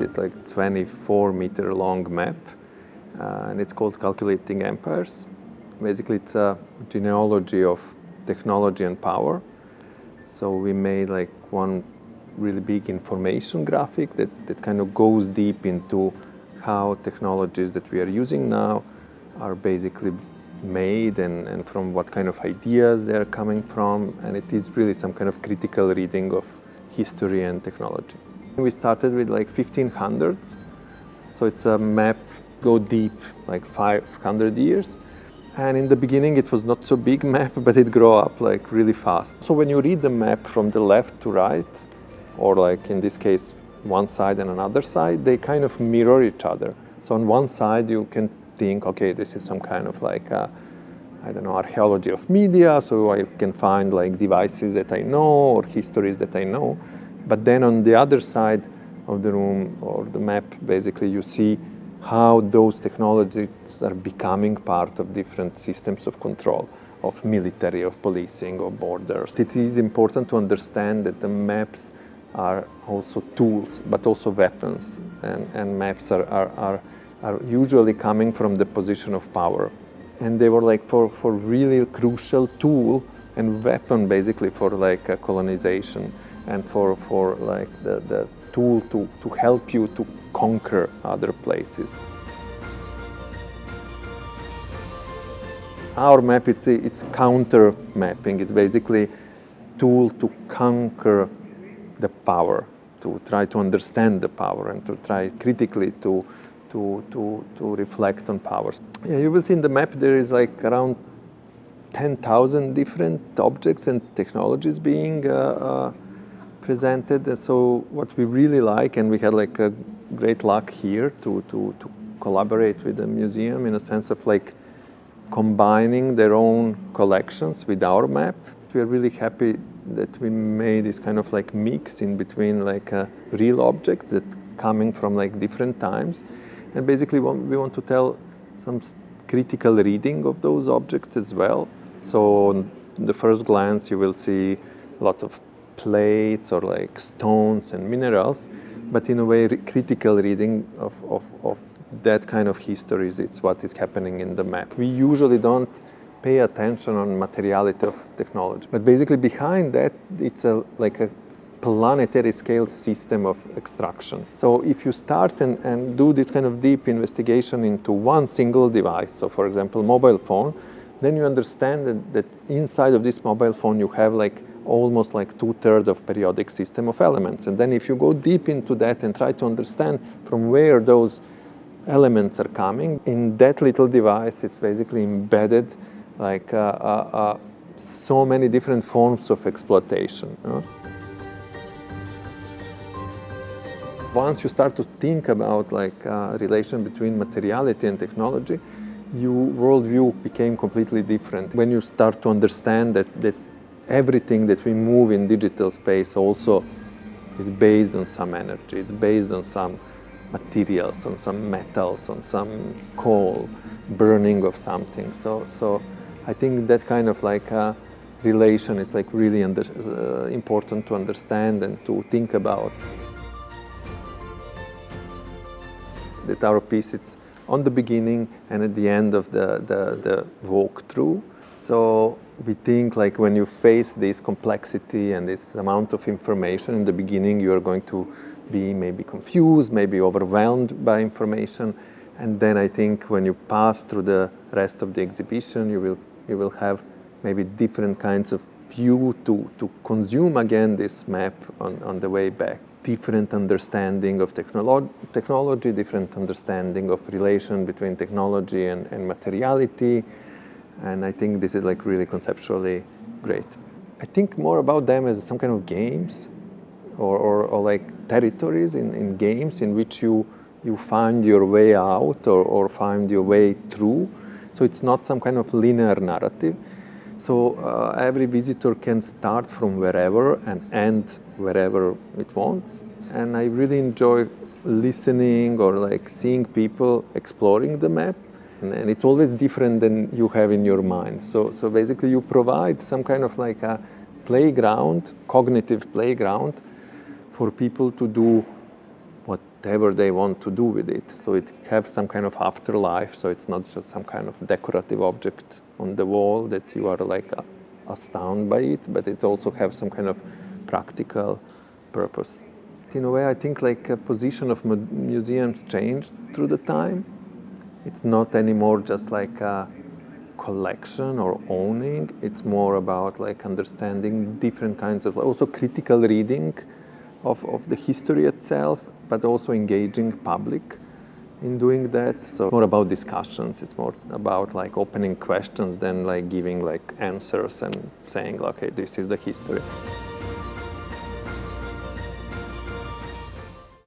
It's like 24-meter long map, and it's called Calculating Empires. Basically, it's a genealogy of technology and power. So we made like one really big information graphic that kind of goes deep into how technologies that we are using now are basically made and from what kind of ideas they're coming from. And it is really some kind of critical reading of history and technology. We started with like 1500s. So it's a map, go deep, like 500 years. And in the beginning, it was not so big map, but it grew up like really fast. So when you read the map from the left to right, or like in this case, one side and another side, they kind of mirror each other. So on one side, you can think, okay, this is some kind of like, I don't know, archaeology of media, so I can find like devices that I know or histories that I know. But then on the other side of the room or the map, basically you see how those technologies are becoming part of different systems of control, of military, of policing, of borders. It is important to understand that the maps are also tools, but also weapons. And maps are usually coming from the position of power. And they were like for really crucial tool and weapon basically for like a colonization and for like the tool to help you to conquer other places. Our map, it's counter mapping. It's basically tool to conquer the power, to try to understand the power and to try critically to reflect on powers. Yeah, you will see in the map there is like around 10,000 different objects and technologies being presented. And so what we really like, and we had like a great luck here to collaborate with the museum in a sense of like combining their own collections with our map. We are really happy that we made this kind of like mix in between like real objects that coming from like different times. And basically we want to tell some critical reading of those objects as well. So on the first glance you will see a lot of plates or like stones and minerals, but in a way critical reading of that kind of histories, it's what is happening in the map. We usually don't pay attention on materiality of technology, but basically behind that it's like a planetary scale system of extraction. So if you start and do this kind of deep investigation into one single device, so for example mobile phone, then you understand that inside of this mobile phone you have like almost like 2/3 of periodic system of elements. And then if you go deep into that and try to understand from where those elements are coming, in that little device it's basically embedded like so many different forms of exploitation. You know? Once you start to think about like relation between materiality and technology, your worldview became completely different. When you start to understand that everything that we move in digital space also is based on some energy, it's based on some materials, on some metals, on some coal, burning of something. So I think that kind of like relation is like really important to understand and to think about. That our piece, it's on the beginning and at the end of the walkthrough. So we think like when you face this complexity and this amount of information in the beginning, you are going to be maybe confused, maybe overwhelmed by information. And then I think when you pass through the rest of the exhibition, you will have maybe different kinds of view to consume again this map on the way back. Different understanding of technology, different understanding of relation between technology and materiality. And I think this is like really conceptually great. I think more about them as some kind of games or like territories in games in which you find your way out or find your way through. So it's not some kind of linear narrative. So every visitor can start from wherever and end wherever it wants. And I really enjoy listening or like seeing people exploring the map. And it's always different than you have in your mind. So basically you provide some kind of like a playground, cognitive playground for people to do what whatever they want to do with it. So it has some kind of afterlife, so it's not just some kind of decorative object on the wall that you are like astounded by it, but it also has some kind of practical purpose. In a way, I think like a position of museums changed through the time. It's not anymore just like a collection or owning. It's more about like understanding different kinds of, also critical reading of the history itself, but also engaging public in doing that. So it's more about discussions. It's more about like opening questions than like giving like answers and saying, okay, this is the history.